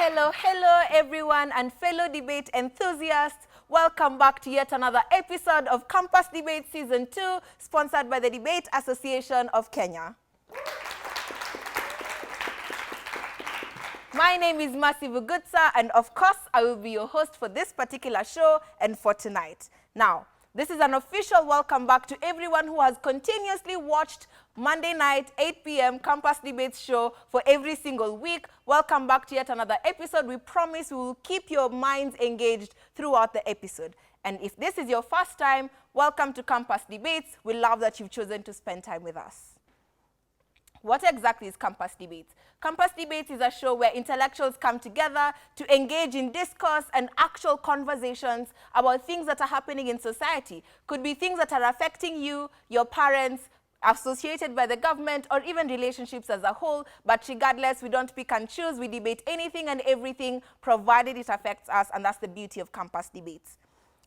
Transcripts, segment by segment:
Hello everyone and fellow debate enthusiasts. Welcome back to yet another episode of Campus Debate Season 2, sponsored by the Debate Association of Kenya. My name is Mercy Vugutsa, and of course, I will be your host for this particular show and for tonight. Now, this is an official welcome back to everyone who has continuously watched Monday night, 8 p.m. Campus Debates show for every single week. Welcome back to yet another episode. We promise we will keep your minds engaged throughout the episode. And if this is your first time, welcome to Campus Debates. We love that you've chosen to spend time with us. What exactly is Campus Debates? Campus Debates is a show where intellectuals come together to engage in discourse and actual conversations about things that are happening in society. Could be things that are affecting you, your parents, associated by the government, or even relationships as a whole. But regardless, we don't pick and choose. We debate anything and everything, provided it affects us, and that's the beauty of Campus Debates.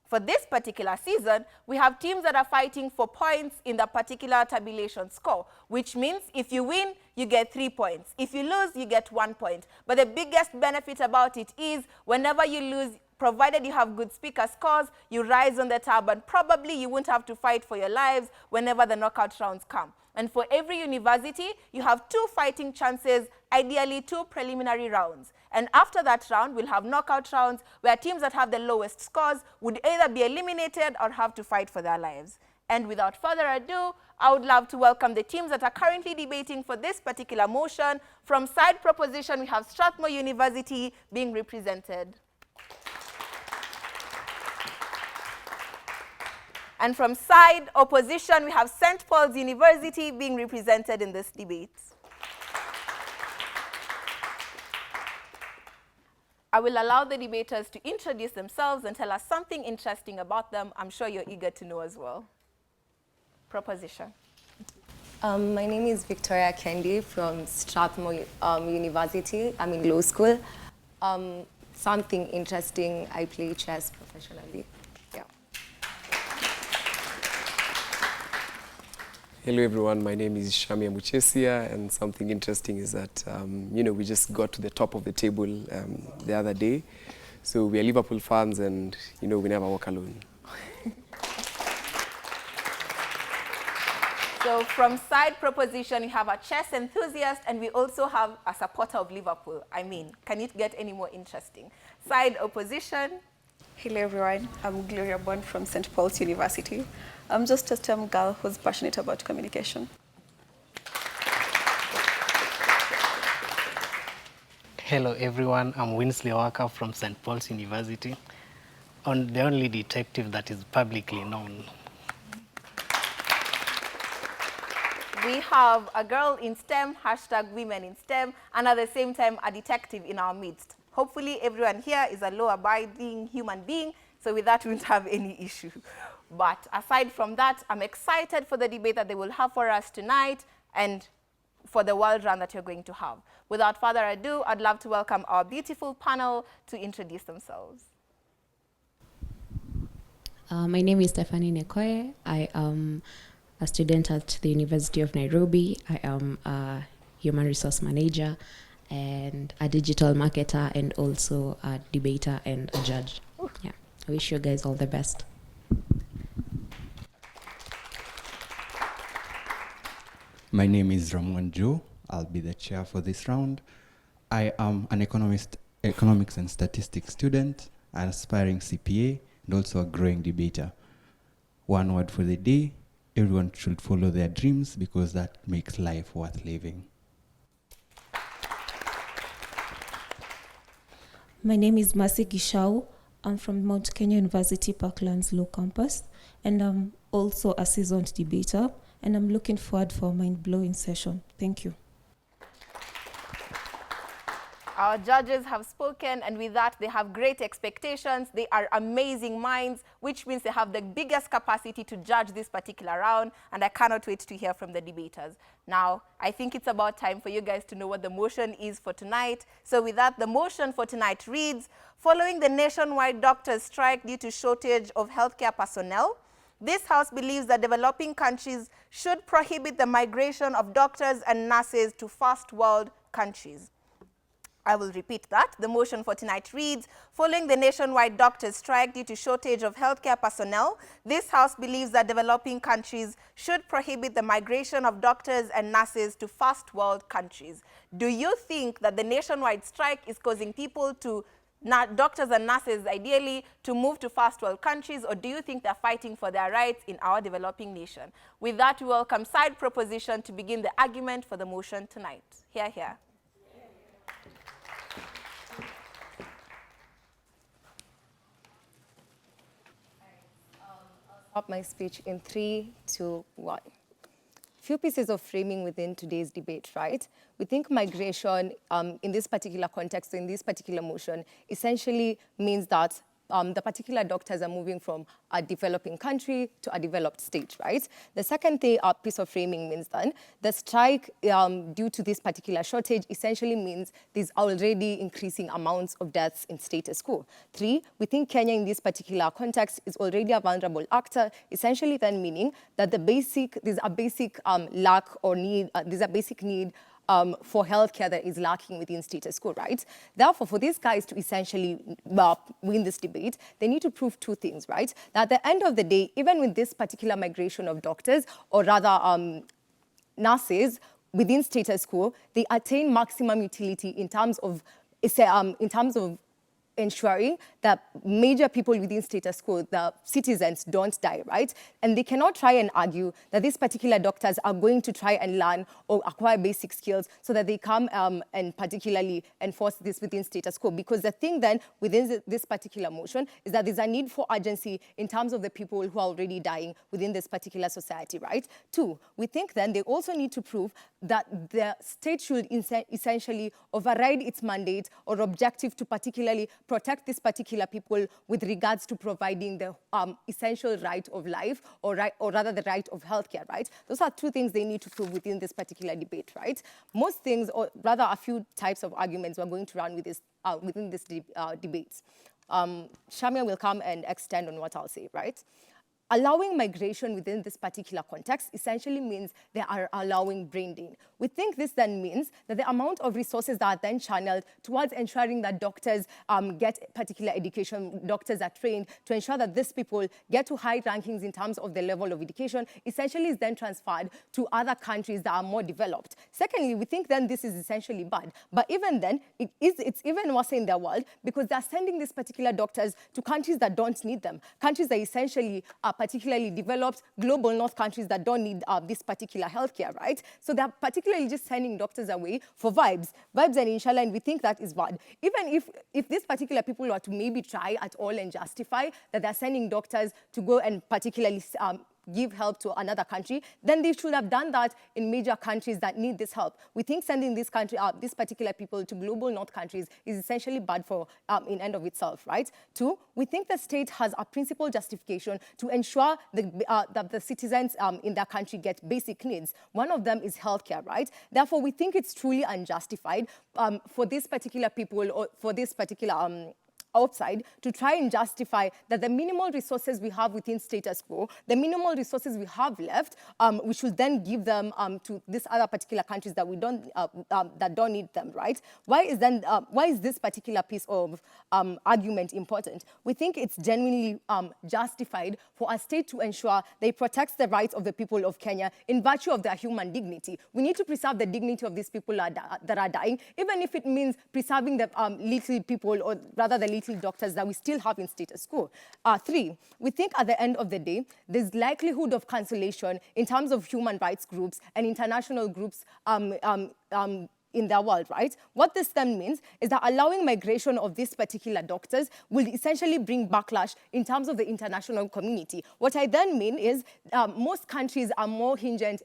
For this particular season, we have teams that are fighting for points in the particular tabulation score, which means if you win, you get 3 points. If you lose, you get 1 point. But the biggest benefit about it is whenever you lose, provided you have good speaker scores, you rise on the tab, and probably you won't have to fight for your lives whenever the knockout rounds come. And for every university, you have 2 fighting chances, ideally 2 preliminary rounds. And after that round, we'll have knockout rounds where teams that have the lowest scores would either be eliminated or have to fight for their lives. And without further ado, I would love to welcome the teams that are currently debating for this particular motion. From side proposition, we have Strathmore University being represented. And from side opposition, we have St. Paul's University being represented in this debate. I will allow the debaters to introduce themselves and tell us something interesting about them. I'm sure you're eager to know as well. Proposition. My name is Victoria Kendi from Strathmore University. I'm in law school. Something interesting, I play chess professionally. Yeah. Hello everyone, my name is Shamia Muchesia, and something interesting is that, we just got to the top of the table the other day. So we are Liverpool fans and, we never walk alone. So from side proposition, you have a chess enthusiast, and we also have a supporter of Liverpool. I mean, can it get any more interesting? Side opposition. Hello everyone, I'm Gloria Bond from St. Paul's University. I'm just a STEM girl who's passionate about communication. Hello everyone, I'm Winsley Walker from St. Paul's University. I'm the only detective that is publicly known. We have a girl in STEM, hashtag women in STEM, and at the same time a detective in our midst. Hopefully everyone here is a law-abiding human being, so with that we won't have any issue. But aside from that, I'm excited for the debate that they will have for us tonight and for the world round that you're going to have. Without further ado, I'd love to welcome our beautiful panel to introduce themselves. My name is Stephanie Nekoye. I am a student at the University of Nairobi. I am a human resource manager and a digital marketer, and also a debater and a judge. Yeah, I wish you guys all the best. My name is Ramon Joe. I'll be the chair for this round. I am an economics and statistics student, an aspiring CPA, and also a growing debater. One word for the day: everyone should follow their dreams, because that makes life worth living. My name is Mercy Gishau. I'm from Mount Kenya University Parklands Law Campus, and I'm also a seasoned debater, and I'm looking forward for a mind-blowing session. Thank you. Our judges have spoken, and with that, they have great expectations. They are amazing minds, which means they have the biggest capacity to judge this particular round, and I cannot wait to hear from the debaters. Now, I think it's about time for you guys to know what the motion is for tonight. So with that, the motion for tonight reads: following the nationwide doctors' strike due to shortage of healthcare personnel, this House believes that developing countries should prohibit the migration of doctors and nurses to first world countries. I will repeat that. The motion for tonight reads, following the nationwide doctors' strike due to shortage of healthcare personnel, this House believes that developing countries should prohibit the migration of doctors and nurses to first world countries. Do you think that the nationwide strike is causing people to, doctors and nurses ideally, to move to first world countries, or do you think they're fighting for their rights in our developing nation? With that, we welcome side proposition to begin the argument for the motion tonight. Hear, hear. Stop my speech in 3, 2, 1. Few pieces of framing within today's debate, right? We think migration in this particular context, in this particular motion, essentially means that the particular doctors are moving from a developing country to a developed state, right? The second piece of framing means then the strike due to this particular shortage essentially means there's already increasing amounts of deaths in status quo. 3, we think Kenya in this particular context is already a vulnerable actor, essentially then meaning that there's a basic lack or need, there's a basic need for healthcare that is lacking within status quo, right? Therefore, for these guys to essentially win this debate, they need to prove 2 things, right? That at the end of the day, even with this particular migration of doctors, or rather nurses within status quo, they attain maximum utility in terms of ensuring that major people within status quo, the citizens, don't die, right? And they cannot try and argue that these particular doctors are going to try and learn or acquire basic skills so that they come and particularly enforce this within status quo. Because the thing then within this particular motion is that there's a need for urgency in terms of the people who are already dying within this particular society, right? 2, we think then they also need to prove that the state should essentially override its mandate or objective to particularly protect these particular people with regards to providing the essential right of life, or rather the right of healthcare, right? Those are 2 things they need to prove within this particular debate, right? Most things, or rather a few types of arguments we're going to run with this, within this debate. Shamia will come and extend on what I'll say, right? Allowing migration within this particular context essentially means they are allowing brain drain. We think this then means that the amount of resources that are then channeled towards ensuring that doctors get particular education, doctors are trained to ensure that these people get to high rankings in terms of their level of education, essentially is then transferred to other countries that are more developed. Secondly, we think then this is essentially bad. But even then, it's even worse in the world because they're sending these particular doctors to countries that don't need them, countries that essentially are particularly developed, global north countries that don't need this particular healthcare, right? So they're particularly just sending doctors away for vibes and inshallah, and we think that is bad. Even if these particular people were to maybe try at all and justify that they're sending doctors to go and particularly give help to another country, then they should have done that in major countries that need this help. We think sending this particular people to global north countries is essentially bad for in end of itself, right? 2, we think the state has a principal justification to ensure that the citizens in their country get basic needs. One of them is healthcare, right? Therefore, we think it's truly unjustified for these particular people or for this particular outside to try and justify that the minimal resources we have within status quo, the minimal resources we have left, we should then give them to these other particular countries that we don't that don't need them, right? Why is this particular piece of argument important? We think it's genuinely justified for a state to ensure they protects the rights of the people of Kenya in virtue of their human dignity. We need to preserve the dignity of these people that are dying, even if it means preserving the little people, or rather the little doctors that we still have in status quo. 3, we think at the end of the day, there's likelihood of cancellation in terms of human rights groups and international groups in their world, right? What this then means is that allowing migration of these particular doctors will essentially bring backlash in terms of the international community. What I then mean is most countries are more hinged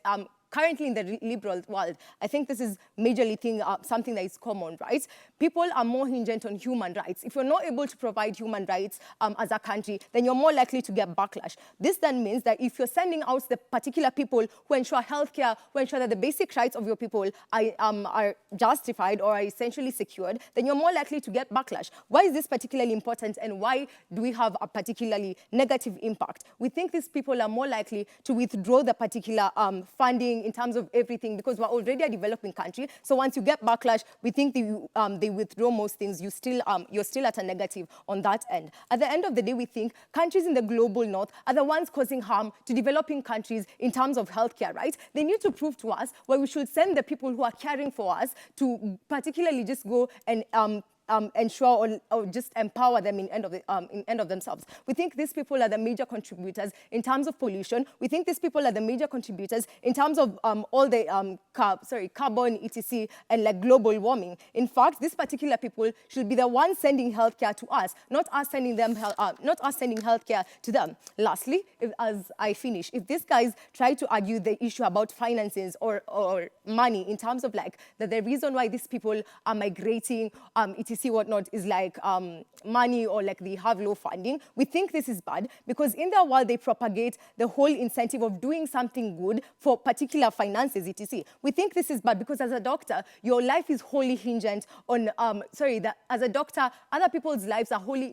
currently in the liberal world. I think this is majorly something that is common, right? People are more hinged on human rights. If you're not able to provide human rights as a country, then you're more likely to get backlash. This then means that if you're sending out the particular people who ensure healthcare, who ensure that the basic rights of your people are justified or are essentially secured, then you're more likely to get backlash. Why is this particularly important, and why do we have a particularly negative impact? We think these people are more likely to withdraw the particular funding in terms of everything because we're already a developing country. So once you get backlash, we think they withdraw most things. You're still at a negative on that end. At the end of the day, we think countries in the global north are the ones causing harm to developing countries in terms of healthcare, right? They need to prove to us where we should send the people who are caring for us to particularly just go and ensure or just empower them in end of themselves. We think these people are the major contributors in terms of pollution. We think these people are the major contributors in terms of all the carbon, etc., and like global warming. In fact, these particular people should be the ones sending healthcare to us, not us sending healthcare to them. Lastly, as I finish, if these guys try to argue the issue about finances or money in terms of like the reason why these people are migrating, etc., whatnot, is like money or like they have low funding. We think this is bad because in their world they propagate the whole incentive of doing something good for particular finances, etc. We think this is bad because as a doctor, your life is wholly hinged on, as a doctor, other people's lives are wholly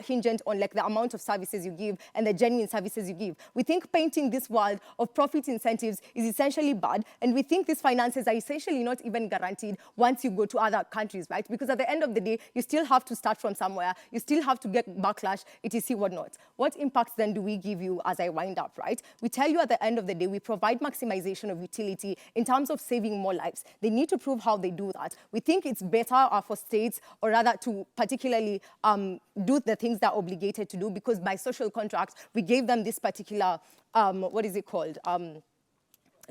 hinged on like the amount of services you give and the genuine services you give. We think painting this world of profit incentives is essentially bad, and we think these finances are essentially not even guaranteed once you go to other countries, right? Because at the end of the day, you still have to start from somewhere. You still have to get backlash, etc., whatnot. What impacts then do we give you as I wind up, right? We tell you at the end of the day, we provide maximization of utility in terms of saving more lives. They need to prove how they do that. We think it's better for states, or rather to particularly do the things they're obligated to do, because by social contract, we gave them this particular,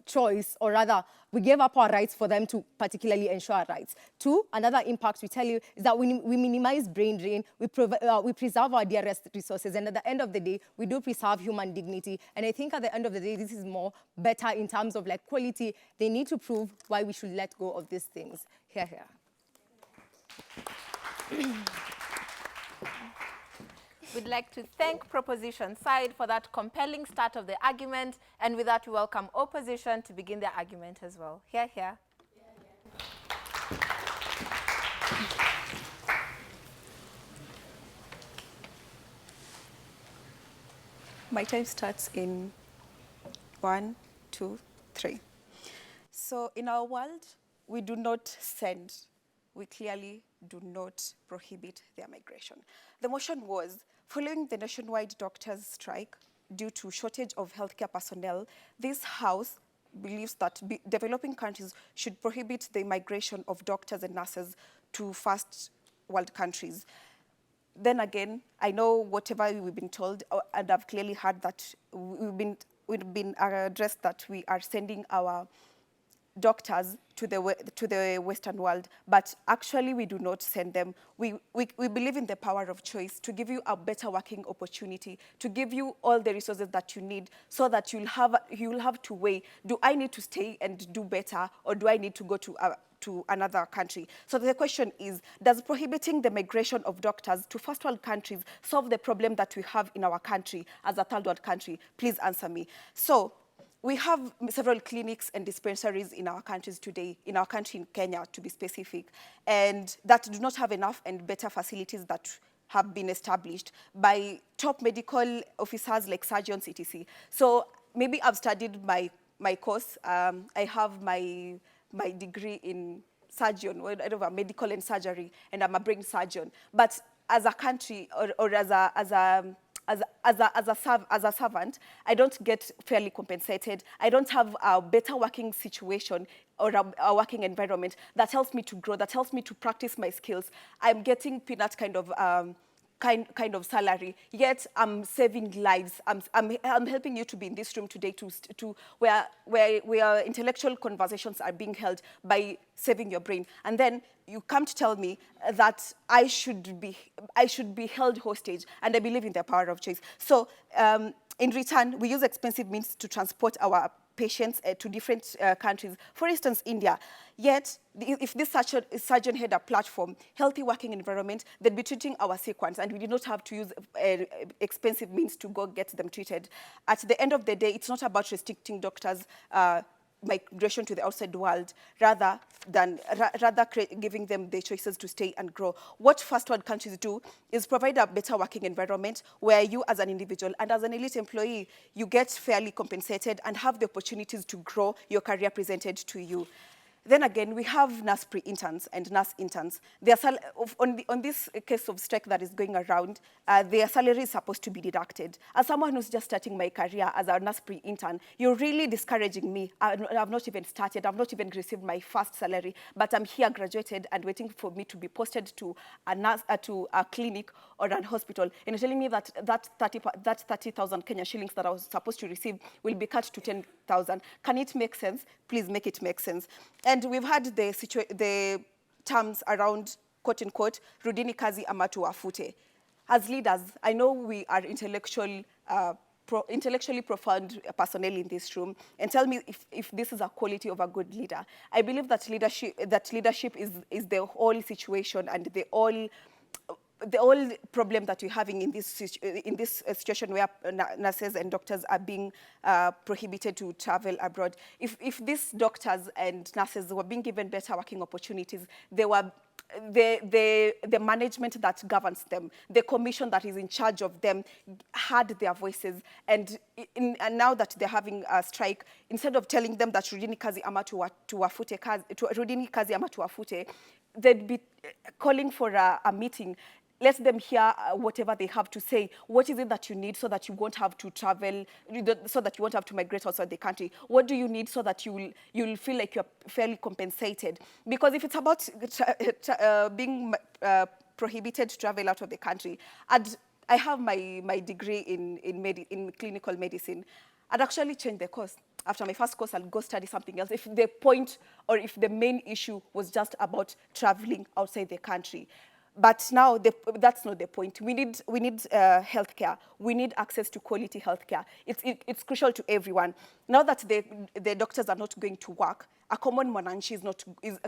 choice, or rather, we gave up our rights for them to particularly ensure our rights. Two, another impact we tell you is that we minimize brain drain, we preserve our dearest resources, and at the end of the day, we do preserve human dignity. And I think at the end of the day, this is better in terms of like quality. They need to prove why we should let go of these things. Here. We'd like to thank proposition side for that compelling start of the argument, and with that we welcome opposition to begin their argument as well. Here. My time starts in 1, 2, 3. So in our world, we do not send. We clearly do not prohibit their migration. The motion was, following the nationwide doctors' strike due to shortage of healthcare personnel, this House believes that developing countries should prohibit the migration of doctors and nurses to first world countries. Then again, I know whatever we've been told, and I've clearly heard that we've been addressed that we are sending our doctors to the Western world, but actually we do not send them. We believe in the power of choice to give you a better working opportunity, to give you all the resources that you need, so that you'll have to weigh, do I need to stay and do better, or do I need to go to another country? So the question is, does prohibiting the migration of doctors to first world countries solve the problem that we have in our country as a third world country? Please answer me. So we have several clinics and dispensaries in our countries today, in our country in Kenya to be specific, and that do not have enough and better facilities that have been established by top medical officers like surgeons, etc. So maybe I've studied my course. I have my degree in surgeon, whatever, medical and surgery, and I'm a brain surgeon. But as a country, or as a servant, I don't get fairly compensated. I don't have a better working situation or a working environment that helps me to grow, that helps me to practice my skills. I'm getting peanut kind of salary, yet I'm saving lives. I'm helping you to be in this room today to where intellectual conversations are being held by saving your brain. And then you come to tell me that I should be held hostage, and I believe in the power of choice. So in return, we use expensive means to transport our patients to different countries. For instance, India. Yet, if this surgeon had a platform, healthy working environment, they'd be treating our sick ones, and we did not have to use expensive means to go get them treated. At the end of the day, it's not about restricting doctors migration to the outside world rather giving them the choices to stay and grow. What first world countries do is provide a better working environment where you as an individual and as an elite employee, you get fairly compensated and have the opportunities to grow your career presented to you. Then again, we have nurse pre-interns and nurse interns. On this case of strike that is going around, their salary is supposed to be deducted. As someone who's just starting my career as a nurse pre-intern, you're really discouraging me. I've not even started. I've not even received my first salary, but I'm here graduated and waiting for me to be posted to a nurse, to a clinic or a hospital. And you're telling me that that 30,000 Kenya shillings that I was supposed to receive will be cut to 10,000. Can it make sense? Please make it make sense. And we've had the terms around, quote unquote, rudini kazi ama tuwafute. As leaders, I know we are intellectually profound personnel in this room, and tell me if this is a quality of a good leader. I believe that leadership is the whole situation and the whole problem that we're having in this situation where nurses and doctors are being prohibited to travel abroad. If these doctors and nurses were being given better working opportunities, they were the management that governs them, the commission that is in charge of them, had their voices. And now that they're having a strike, instead of telling them that rudini kazi ama tuwafute, they'd be calling for a meeting. Let them hear whatever they have to say. What is it that you need so that you won't have to travel, so that you won't have to migrate outside the country? What do you need so that you'll feel like you're fairly compensated? Because if it's about being prohibited to travel out of the country, I have my degree in clinical medicine. I'd actually change the course. After my first course, I'll go study something else. If the point or if the main issue was just about traveling outside the country. But now that's not the point. We need healthcare. We need access to quality healthcare. It's crucial to everyone. Now that the doctors are not going to work, a common mwananchi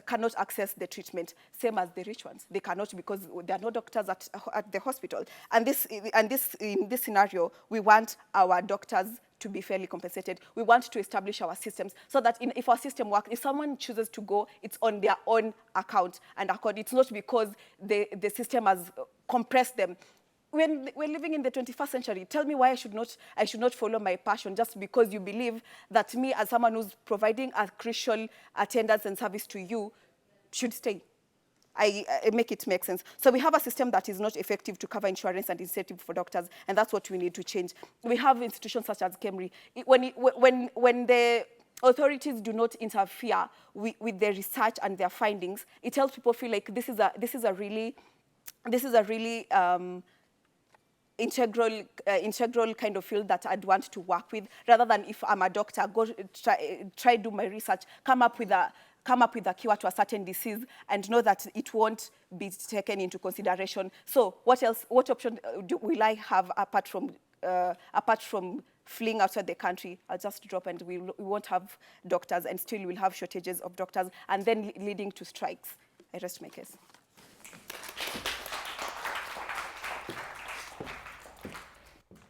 cannot access the treatment, same as the rich ones. They cannot because there are no doctors at the hospital. And in this scenario, we want our doctors to be fairly compensated. We want to establish our systems so that if our system works, if someone chooses to go, it's on their own account and accord. It's not because the system has compressed them. When we're living in the 21st century, tell me why I should not follow my passion just because you believe that me as someone who's providing a crucial attendance and service to you should stay. I make it make sense. So we have a system that is not effective to cover insurance and incentive for doctors, and that's what we need to change. We have institutions such as KEMRI. When the authorities do not interfere with their research and their findings, it helps people feel like this is a really integral kind of field that I'd want to work with, rather than if I'm a doctor, go try do my research, come up with a cure to a certain disease and know that it won't be taken into consideration. So what option will I have apart from fleeing outside the country? I'll just drop and we won't have doctors, and still we'll have shortages of doctors and then leading to strikes. I rest my case.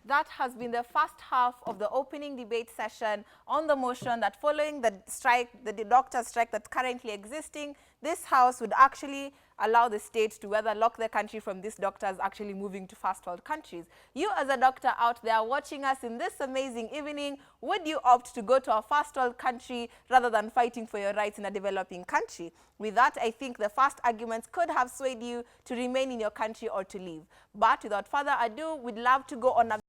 That has been the first half of the opening debate session on the motion that following the strike, the doctor strike that's currently existing, this House would actually allow the state to whether lock the country from these doctors actually moving to first world countries. You as a doctor out there watching us in this amazing evening, would you opt to go to a first world country rather than fighting for your rights in a developing country? With that, I think the first arguments could have swayed you to remain in your country or to leave. But without further ado, we'd love to go on a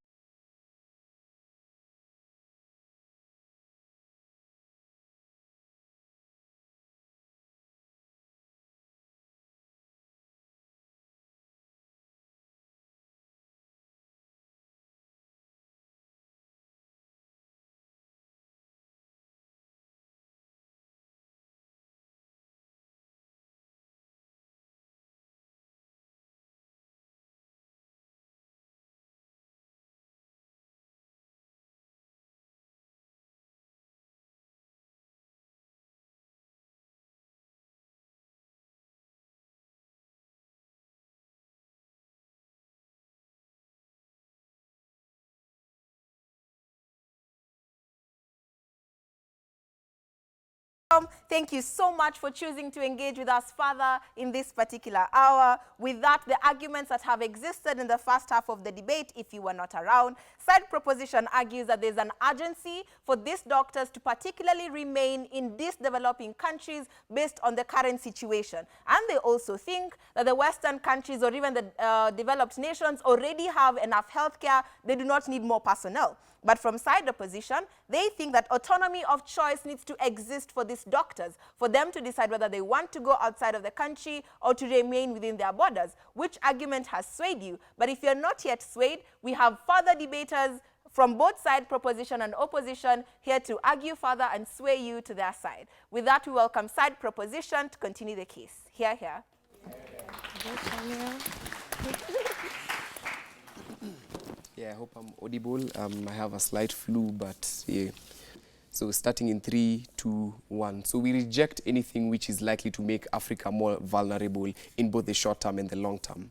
Thank you so much for choosing to engage with us further in this particular hour. With that, the arguments that have existed in the first half of the debate, if you were not around, side proposition argues that there's an urgency for these doctors to particularly remain in these developing countries based on the current situation. And they also think that the Western countries or even the developed nations already have enough healthcare. They do not need more personnel. But from side opposition, they think that autonomy of choice needs to exist for these doctors, for them to decide whether they want to go outside of the country or to remain within their borders. Which argument has swayed you? But if you're not yet swayed, we have further debaters from both side, proposition and opposition, here to argue further and sway you to their side. With that, we welcome side proposition to continue the case. Here. Yeah, I hope I'm audible. I have a slight flu, but yeah. So starting in 3, 2, 1. So we reject anything which is likely to make Africa more vulnerable in both the short term and the long term.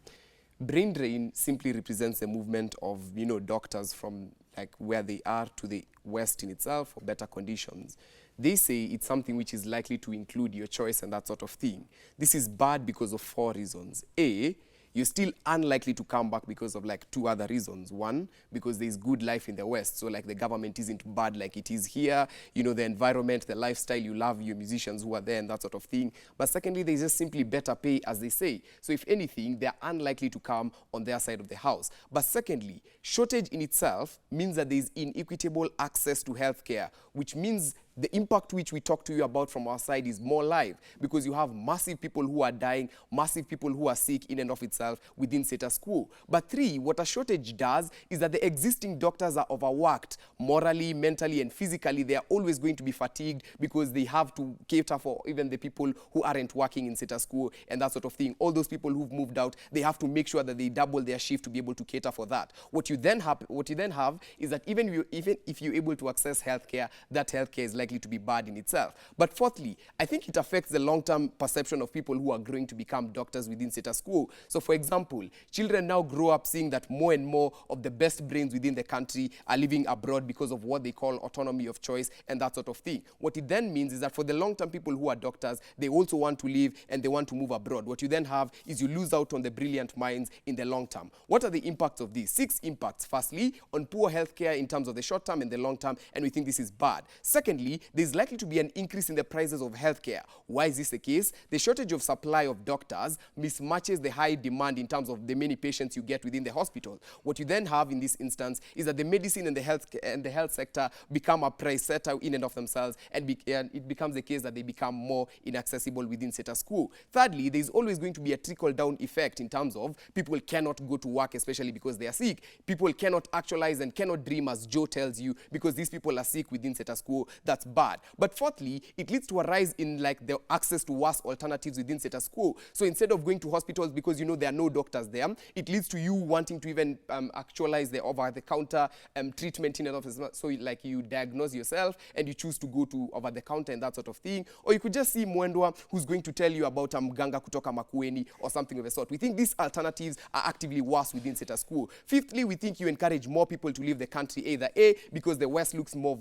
Brain drain simply represents the movement of, doctors from like where they are to the West in itself for better conditions. They say it's something which is likely to include your choice and that sort of thing. This is bad because of 4 reasons. A, you're still unlikely to come back because of like 2 other reasons. One, because there's good life in the West. So like the government isn't bad like it is here. The environment, the lifestyle, you love your musicians who are there and that sort of thing. But secondly, there's just simply better pay, as they say. So if anything, they're unlikely to come on their side of the house. But secondly, shortage in itself means that there's inequitable access to healthcare, which means the impact which we talk to you about from our side is more live, because you have massive people who are dying, massive people who are sick in and of itself within status quo. But 3, what a shortage does is that the existing doctors are overworked morally, mentally, and physically. They are always going to be fatigued because they have to cater for even the people who aren't working in status quo and that sort of thing. All those people who've moved out, they have to make sure that they double their shift to be able to cater for that. What you then have is that even if you're able to access healthcare, that healthcare is likely to be bad in itself. But fourthly, I think it affects the long-term perception of people who are growing to become doctors within status quo. So for example, children now grow up seeing that more and more of the best brains within the country are living abroad because of what they call autonomy of choice and that sort of thing. What it then means is that for the long-term people who are doctors, they also want to live and they want to move abroad. What you then have is you lose out on the brilliant minds in the long term. What are the impacts of these? 6 impacts. Firstly, on poor healthcare in terms of the short term and the long term, and we think this is bad. Secondly, there's likely to be an increase in the prices of healthcare. Why is this the case? The shortage of supply of doctors mismatches the high demand in terms of the many patients you get within the hospital. What you then have in this instance is that the medicine and the health sector become a price setter in and of themselves, and it becomes the case that they become more inaccessible within status quo. Thirdly, there's always going to be a trickle-down effect in terms of people cannot go to work, especially because they are sick. People cannot actualize and cannot dream, as Joe tells you, because these people are sick within status quo. That's bad. But fourthly, it leads to a rise in like the access to worse alternatives within status quo. So instead of going to hospitals because there are no doctors there, it leads to you wanting to even actualize the over-the-counter treatment in and of itself. So like you diagnose yourself and you choose to go to over-the-counter and that sort of thing. Or you could just see Mwendwa who's going to tell you about mganga kutoka Makueni or something of the sort. We think these alternatives are actively worse within status quo. Fifthly, we think you encourage more people to leave the country, either A, because the West looks more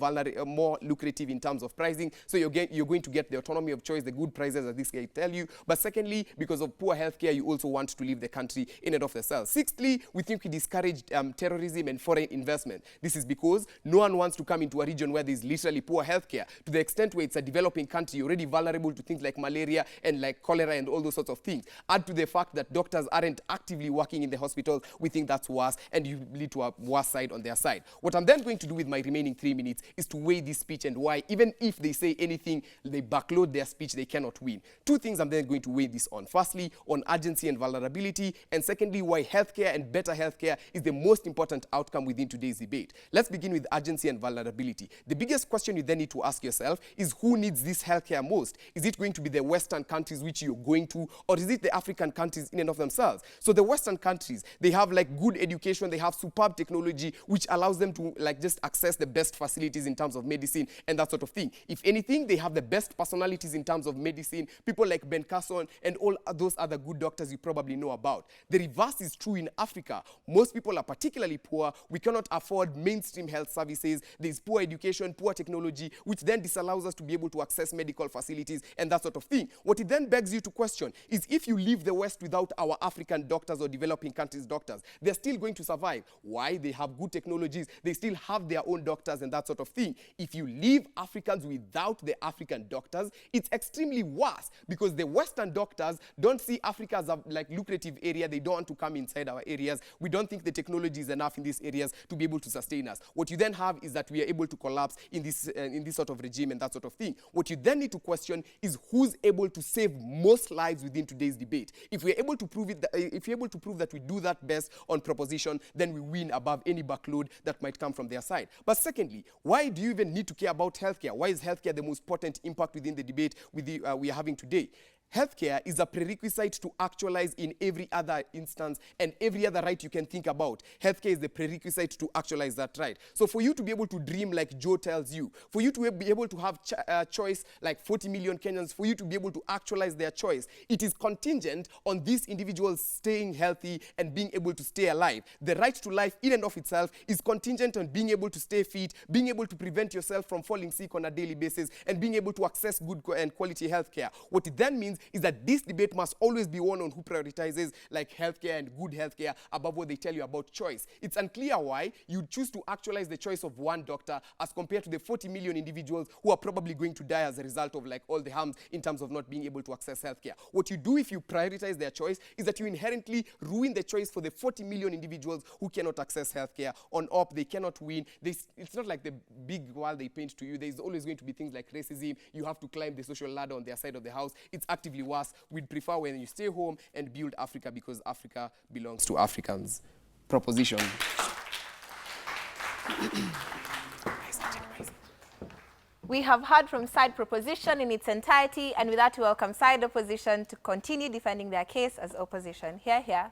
lucrative in terms of pricing, so you're going to get the autonomy of choice, the good prices, as this guy tell you. But secondly, because of poor healthcare, you also want to leave the country in and of themselves. Sixthly, we think we discourage terrorism and foreign investment. This is because no one wants to come into a region where there's literally poor healthcare, to the extent where it's a developing country, already vulnerable to things like malaria and like cholera and all those sorts of things. Add to the fact that doctors aren't actively working in the hospitals, we think that's worse, and you lead to a worse side on their side. What I'm then going to do with my remaining 3 minutes is to weigh this speech and why, even if they say anything, they backload their speech, they cannot win. 2 things I'm then going to weigh this on. Firstly, on urgency and vulnerability, and secondly, why healthcare and better healthcare is the most important outcome within today's debate. Let's begin with urgency and vulnerability. The biggest question you then need to ask yourself is, who needs this healthcare most? Is it going to be the Western countries which you're going to, or is it the African countries in and of themselves? So the Western countries, they have like good education, they have superb technology which allows them to like just access the best facilities in terms of medicine and that that sort of thing. If anything, they have the best personalities in terms of medicine, people like Ben Carson and all those other good doctors you probably know about. The reverse is true in Africa. Most people are particularly poor. We cannot afford mainstream health services. There's poor education, poor technology, which then disallows us to be able to access medical facilities and that sort of thing. What it then begs you to question is, if you leave the West without our African doctors or developing countries' doctors, they're still going to survive. Why? They have good technologies. They still have their own doctors and that sort of thing. If you leave Africans without the African doctors, it's extremely worse, because the Western doctors don't see Africa as a lucrative area. They don't want to come inside our areas. We don't think the technology is enough in these areas to be able to sustain us. What you then have is that we are able to collapse in this sort of regime and that sort of thing. What you then need to question is who's able to save most lives within today's debate. If we're able to prove it, if you're able to prove that we do that best on proposition, then we win above any backload that might come from their side. But secondly, why do you even need to care about healthcare? Why is healthcare the most potent impact within the debate we are having today? Healthcare is a prerequisite to actualize in every other instance and every other right you can think about. Healthcare is the prerequisite to actualize that right. So for you to be able to dream like Joe tells you, for you to be able to have choice like 40 million Kenyans, for you to be able to actualize their choice, it is contingent on these individuals staying healthy and being able to stay alive. The right to life in and of itself is contingent on being able to stay fit, being able to prevent yourself from falling sick on a daily basis, and being able to access good and quality healthcare. What it then means is that this debate must always be one on who prioritizes like healthcare and good healthcare above what they tell you about choice. It's unclear why you choose to actualize the choice of one doctor as compared to the 40 million individuals who are probably going to die as a result of like all the harms in terms of not being able to access healthcare. What you do if you prioritize their choice is that you inherently ruin the choice for the 40 million individuals who cannot access healthcare. On op, they cannot win. It's not like the big wall they paint to you. There's always going to be things like racism. You have to climb the social ladder on their side of the house. It's actively worse. We'd prefer when you stay home and build Africa, because Africa belongs to Africans. Proposition. We have heard from side proposition in its entirety, and with that we welcome side opposition to continue defending their case as opposition. Hear, hear.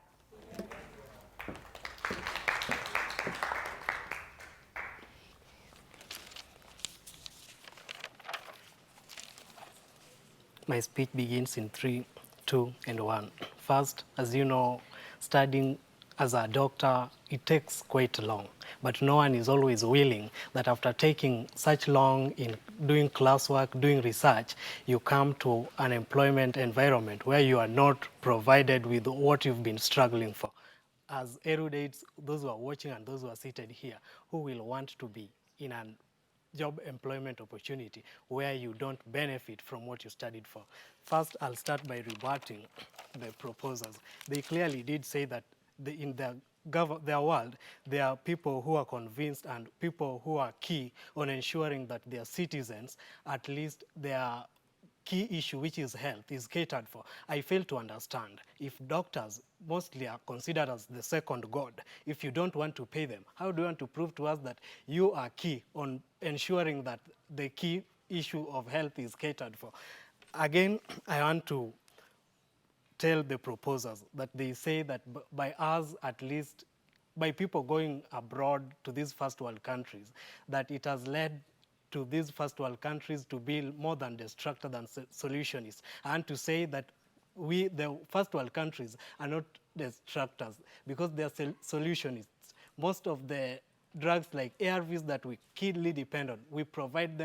My speech begins in 3, 2, and 1. First, as you know, studying as a doctor, it takes quite long. But no one is always willing that after taking such long in doing classwork, doing research, you come to an employment environment where you are not provided with what you've been struggling for. As erudites, those who are watching and those who are seated here, who will want to be in an job employment opportunity where you don't benefit from what you studied for. First, I'll start by rebutting the proposers. They clearly did say that in their world, there are people who are convinced and people who are key on ensuring that their citizens, at least their key issue, which is health, is catered for. I fail to understand. If doctors mostly are considered as the second god, if you don't want to pay them, how do you want to prove to us that you are key on ensuring that the key issue of health is catered for? Again, I want to tell the proposers that they say that by us, at least by people going abroad to these first world countries, that it has led to these first world countries to be more than destructors than solutionists, and to say that we, the first world countries, are not destructors because they are solutionists. Most of the drugs like ARVs that we keenly depend on, they provide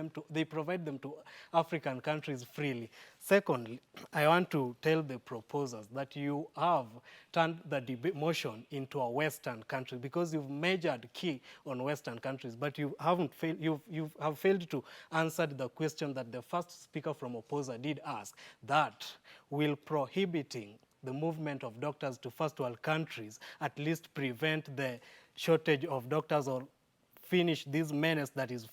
them to African countries freely. Secondly, I want to tell the proposers that you have turned the debate motion into a Western country because you've measured key on Western countries, but you haven't failed. You have failed to answer the question that the first speaker from opposer did ask, that will prohibiting the movement of doctors to first world countries at least prevent the shortage of doctors or finish this menace that is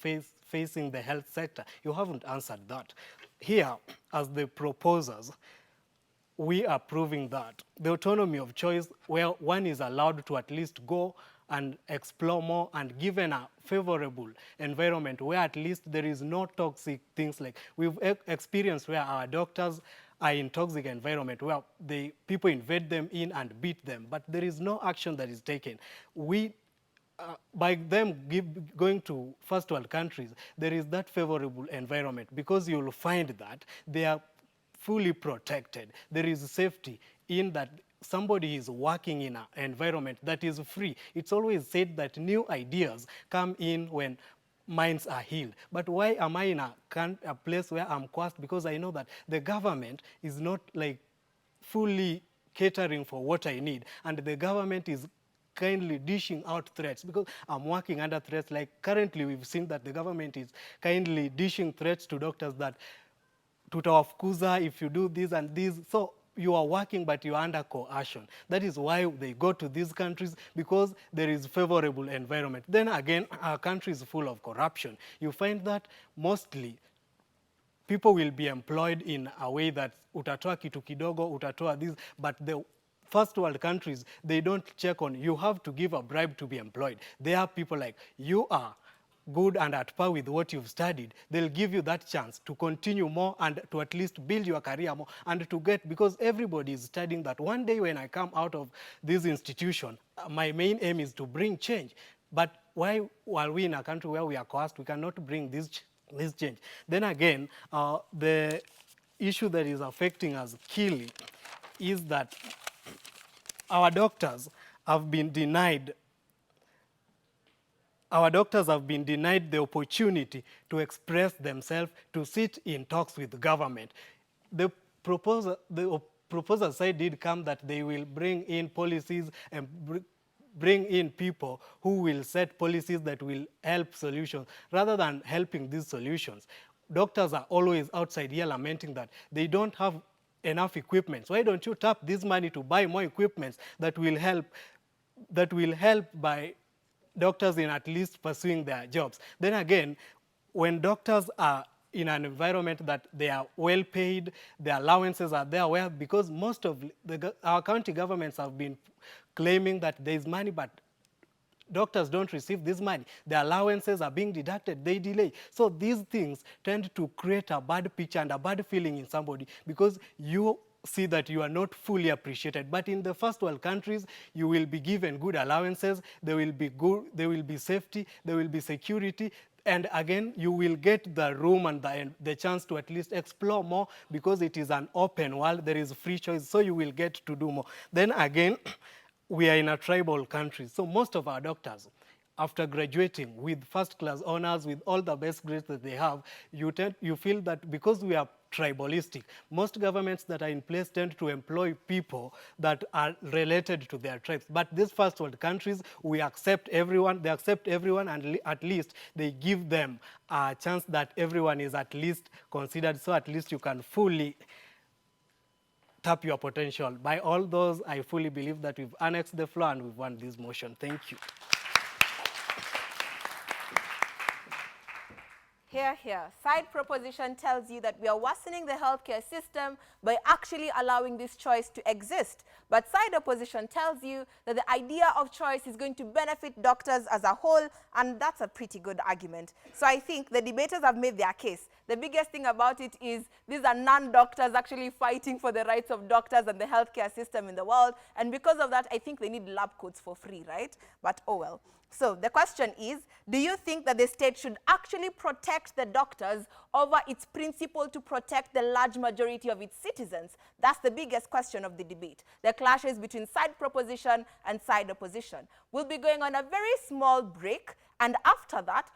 facing the health sector? You haven't answered that. Here, as the proposers, we are proving that the autonomy of choice, where one is allowed to at least go and explore more, and given a favorable environment where at least there is no toxic things like we've experienced where our doctors are in toxic environment where the people invade them in and beat them, but there is no action that is taken. We by them going to first world countries, there is that favorable environment because you'll find that they are fully protected. There is safety in that somebody is working in an environment that is free. It's always said that new ideas come in when minds are healed. But why am I in a place where I'm coerced? Because I know that the government is not like fully catering for what I need, and the government is kindly dishing out threats because I'm working under threats. Like currently we've seen that the government is kindly dishing threats to doctors that tutawafukuza if you do this and this. So you are working, but you are under coercion. That is why they go to these countries, because there is favorable environment. Then again, our country is full of corruption. You find that mostly people will be employed in a way that utatoa kitu kidogo, utatoa this, but the first world countries, they don't check on, you have to give a bribe to be employed. There are people like, you are good and at par with what you've studied, they'll give you that chance to continue more and to at least build your career more and to get, because everybody is studying that one day when I come out of this institution, my main aim is to bring change. But why, while we in a country where we are coerced, we cannot bring this change? Then again, the issue that is affecting us keenly is that our doctors have been denied the opportunity to express themselves, to sit in talks with the government. The proposal side did come that they will bring in policies and bring in people who will set policies that will help solutions. Rather than helping these solutions, doctors are always outside here lamenting that they don't have enough equipment. Why don't you tap this money to buy more equipment that will help by doctors in at least pursuing their jobs? Then again, when doctors are in an environment that they are well paid, their allowances are there, where because most of our county governments have been claiming that there is money, but doctors don't receive this money. The allowances are being deducted, they delay. So these things tend to create a bad picture and a bad feeling in somebody, because you see that you are not fully appreciated. But in the first world countries, you will be given good allowances, there will be safety, there will be security, and again, you will get the room and the chance to at least explore more, because it is an open world, there is free choice, so you will get to do more. Then again, we are in a tribal country, so most of our doctors, after graduating with first-class honors, with all the best grades that they have, you feel that because we are tribalistic, most governments that are in place tend to employ people that are related to their tribes. But these first world countries, we accept everyone, they accept everyone, and at least they give them a chance that everyone is at least considered, so at least you can fully tap your potential. By all those, I fully believe that we've annexed the floor and we've won this motion. Thank you. Here, here. Side proposition tells you that we are worsening the healthcare system by actually allowing this choice to exist. But side opposition tells you that the idea of choice is going to benefit doctors as a whole, and that's a pretty good argument. So I think the debaters have made their case. The biggest thing about it is these are non-doctors actually fighting for the rights of doctors and the healthcare system in the world. And because of that, I think they need lab coats for free, right? But oh well. So the question is, do you think that the state should actually protect the doctors over its principle to protect the large majority of its citizens? That's the biggest question of the debate. The clashes between side proposition and side opposition. We'll be going on a very small break, and after that,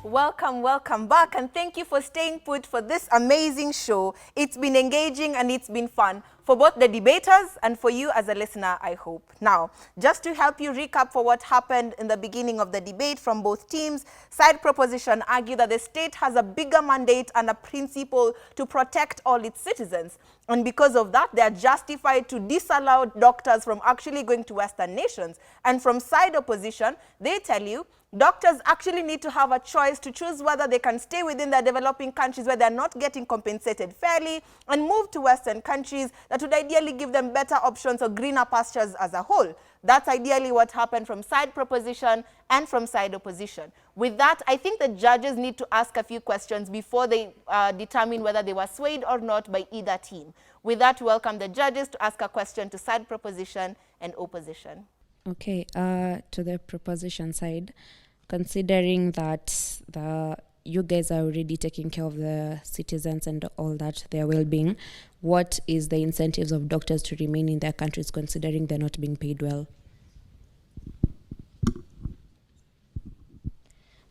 Welcome, welcome back, and thank you for staying put for this amazing show. It's been engaging and it's been fun for both the debaters and for you as a listener, I hope. Now, just to help you recap for what happened in the beginning of the debate from both teams, side proposition argued that the state has a bigger mandate and a principle to protect all its citizens. And because of that, they are justified to disallow doctors from actually going to Western nations. And from side opposition, they tell you doctors actually need to have a choice to choose whether they can stay within their developing countries where they're not getting compensated fairly and move to Western countries that would ideally give them better options or greener pastures as a whole. That's ideally what happened from side proposition and from side opposition. With that, I think the judges need to ask a few questions before they determine whether they were swayed or not by either team. With that, welcome the judges to ask a question to side proposition and opposition. Okay, to the proposition side, considering that you guys are already taking care of the citizens and all that, their well-being, what is the incentives of doctors to remain in their countries considering they're not being paid well?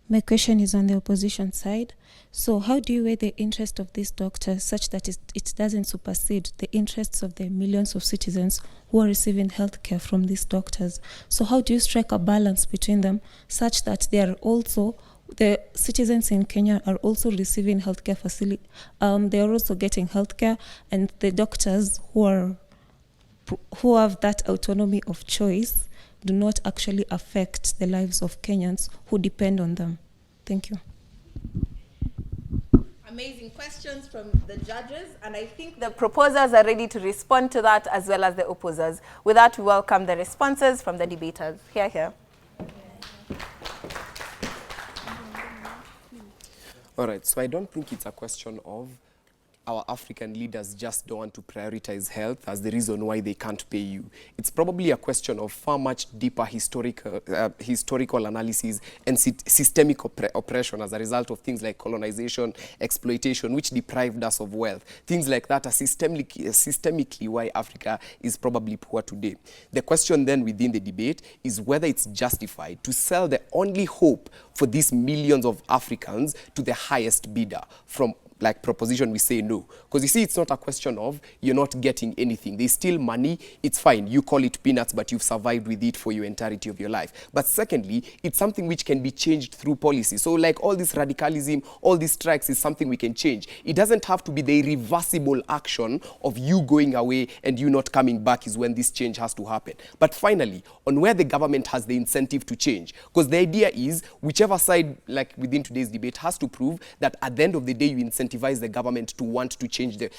My question is on the opposition side. So how do you weigh the interest of these doctors such that it doesn't supersede the interests of the millions of citizens who are receiving healthcare from these doctors? So how do you strike a balance between them such that they are also, the citizens in Kenya are also receiving healthcare facility, they are also getting healthcare, and the doctors who have that autonomy of choice do not actually affect the lives of Kenyans who depend on them? Thank you. Amazing questions from the judges, and I think the proposers are ready to respond to that as well as the opposers. With that, we welcome the responses from the debaters. Here. All right, so I don't think it's a question of our African leaders just don't want to prioritize health as the reason why they can't pay you. It's probably a question of far much deeper historical analysis and systemic oppression as a result of things like colonization, exploitation, which deprived us of wealth. Things like that are systemically why Africa is probably poor today. The question then within the debate is whether it's justified to sell the only hope for these millions of Africans to the highest bidder. From like proposition, we say no. Because you see, it's not a question of you're not getting anything. There's still money. It's fine. You call it peanuts, but you've survived with it for your entirety of your life. But secondly, it's something which can be changed through policy. So like all this radicalism, all these strikes is something we can change. It doesn't have to be the irreversible action of you going away and you not coming back is when this change has to happen. But finally, on where the government has the incentive to change. Because the idea is whichever side, like within today's debate, has to prove that at the end of the day, you incentivize the government to want to change the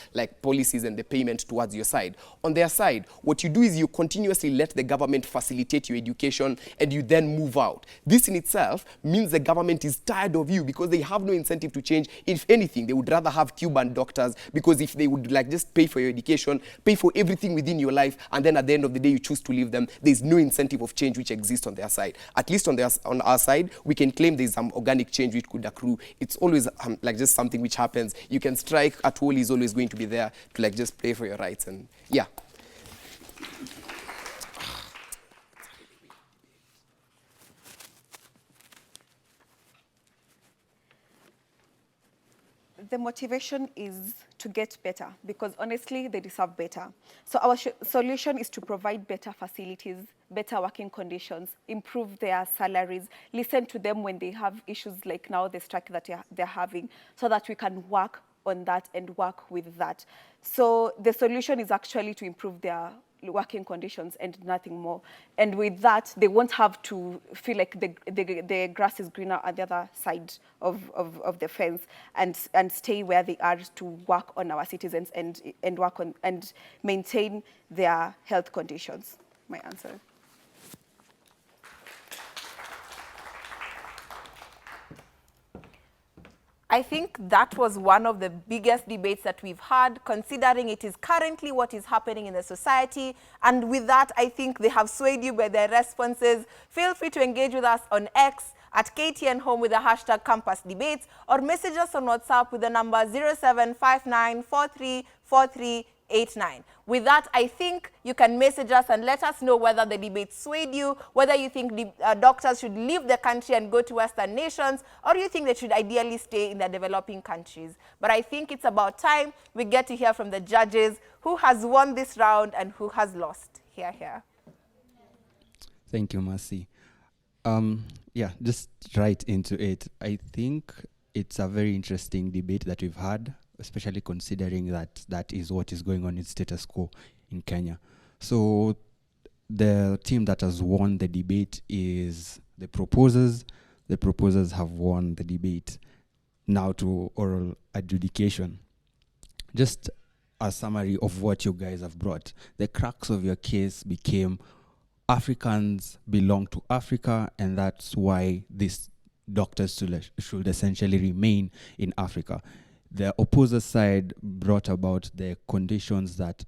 policies and the payment towards your side. On their side, what you do is you continuously let the government facilitate your education and you then move out. This in itself means the government is tired of you because they have no incentive to change. If anything, they would rather have Cuban doctors, because if they would just pay for your education, pay for everything within your life, and then at the end of the day you choose to leave them, there's no incentive of change which exists on their side. At least on our side, we can claim there's some organic change which could accrue. It's always just something which happens. You can strike, Atwoli is always going to be there to just play for your rights, and yeah. The motivation is to get better, because honestly, they deserve better. So our solution is to provide better facilities, better working conditions, improve their salaries, listen to them when they have issues like now the strike that they're having, so that we can work on that and work with that. So the solution is actually to improve their working conditions and nothing more. And with that, they won't have to feel like the grass is greener on the other side of the fence, and stay where they are to work on our citizens and work on and maintain their health conditions. My answer. I think that was one of the biggest debates that we've had, considering it is currently what is happening in the society. And with that, I think they have swayed you by their responses. Feel free to engage with us on X at KTN Home with the hashtag Campus Debates, or message us on WhatsApp with the number 0759434388. 89. With that, I think you can message us and let us know whether the debate swayed you, whether you think the doctors should leave the country and go to Western nations, or you think they should ideally stay in the developing countries. But I think it's about time we get to hear from the judges who has won this round and who has lost. Here. Thank you, Mercy. Yeah, just right into it. I think it's a very interesting debate that we've had, especially considering that that is what is going on in status quo in Kenya. So the team that has won the debate is the proposers. The proposers have won the debate. Now to oral adjudication. Just a summary of what you guys have brought. The crux of your case became Africans belong to Africa, and that's why these doctors should essentially remain in Africa. The opposite side brought about the conditions that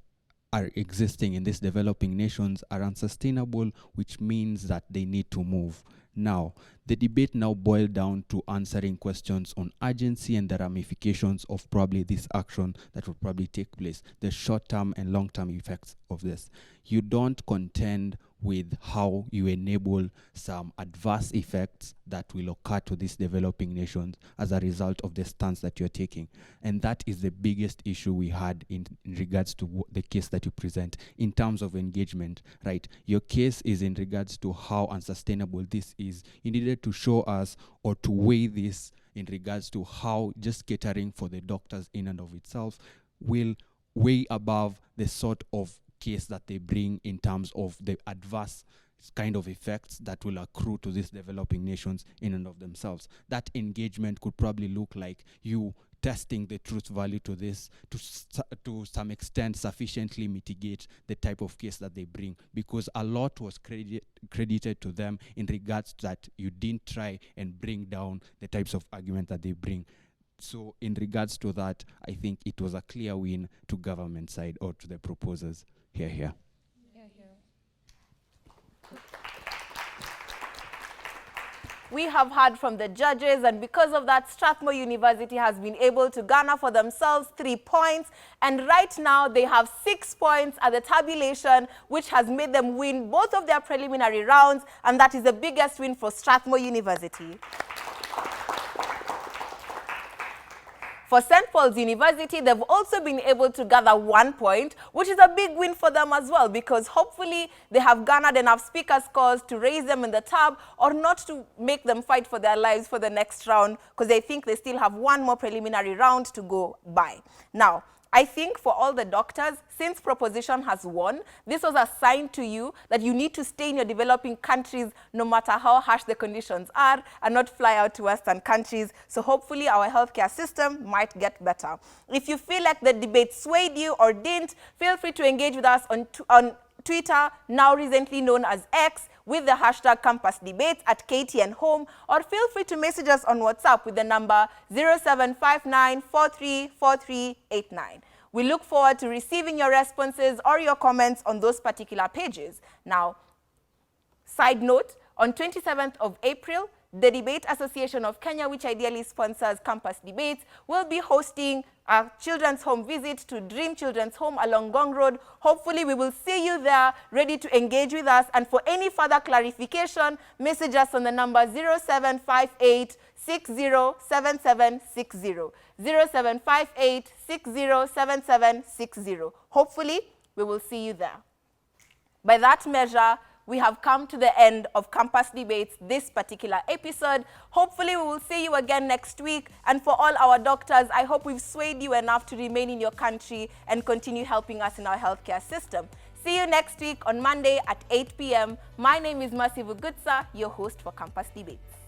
are existing in these developing nations are unsustainable, which means that they need to move. Now, the debate now boiled down to answering questions on urgency and the ramifications of probably this action that will probably take place, the short-term and long-term effects of this. You don't contend with how you enable some adverse effects that will occur to these developing nations as a result of the stance that you're taking. And that is the biggest issue we had in regards to the case that you present in terms of engagement, right? Your case is in regards to how unsustainable this is. You needed to show us or to weigh this in regards to how just catering for the doctors in and of itself will weigh above the sort of case that they bring in terms of the adverse kind of effects that will accrue to these developing nations in and of themselves. That engagement could probably look like you testing the truth value to this to some extent sufficiently mitigate the type of case that they bring, because a lot was credited to them in regards to that you didn't try and bring down the types of argument that they bring. So in regards to that, I think it was a clear win to government side or to the proposers. Here. We have heard from the judges, and because of that, Strathmore University has been able to garner for themselves 3 points, and right now they have 6 points at the tabulation, which has made them win both of their preliminary rounds, and that is the biggest win for Strathmore University. For St. Paul's University, they've also been able to gather 1 point, which is a big win for them as well, because hopefully they have garnered enough speaker scores to raise them in the tab or not to make them fight for their lives for the next round, because they think they still have 1 more preliminary round to go by. Now, I think for all the doctors, since proposition has won, this was a sign to you that you need to stay in your developing countries no matter how harsh the conditions are and not fly out to Western countries. So hopefully our healthcare system might get better. If you feel like the debate swayed you or didn't, feel free to engage with us on Twitter, now recently known as X, with the hashtag Campus Debates at KTN Home, or feel free to message us on WhatsApp with the number 0759434389. We look forward to receiving your responses or your comments on those particular pages. Now, side note, on 27th of April, the Debate Association of Kenya, which ideally sponsors campus debates, will be hosting a children's home visit to Dream Children's Home along Gong Road. Hopefully, we will see you there, ready to engage with us. And for any further clarification, message us on the number 0758 607760. 0758 607760. Hopefully, we will see you there. By that measure, we have come to the end of Campus Debates this particular episode. Hopefully, we will see you again next week. And for all our doctors, I hope we've swayed you enough to remain in your country and continue helping us in our healthcare system. See you next week on Monday at 8 p.m. My name is Mercy Vugutsa, your host for Campus Debates.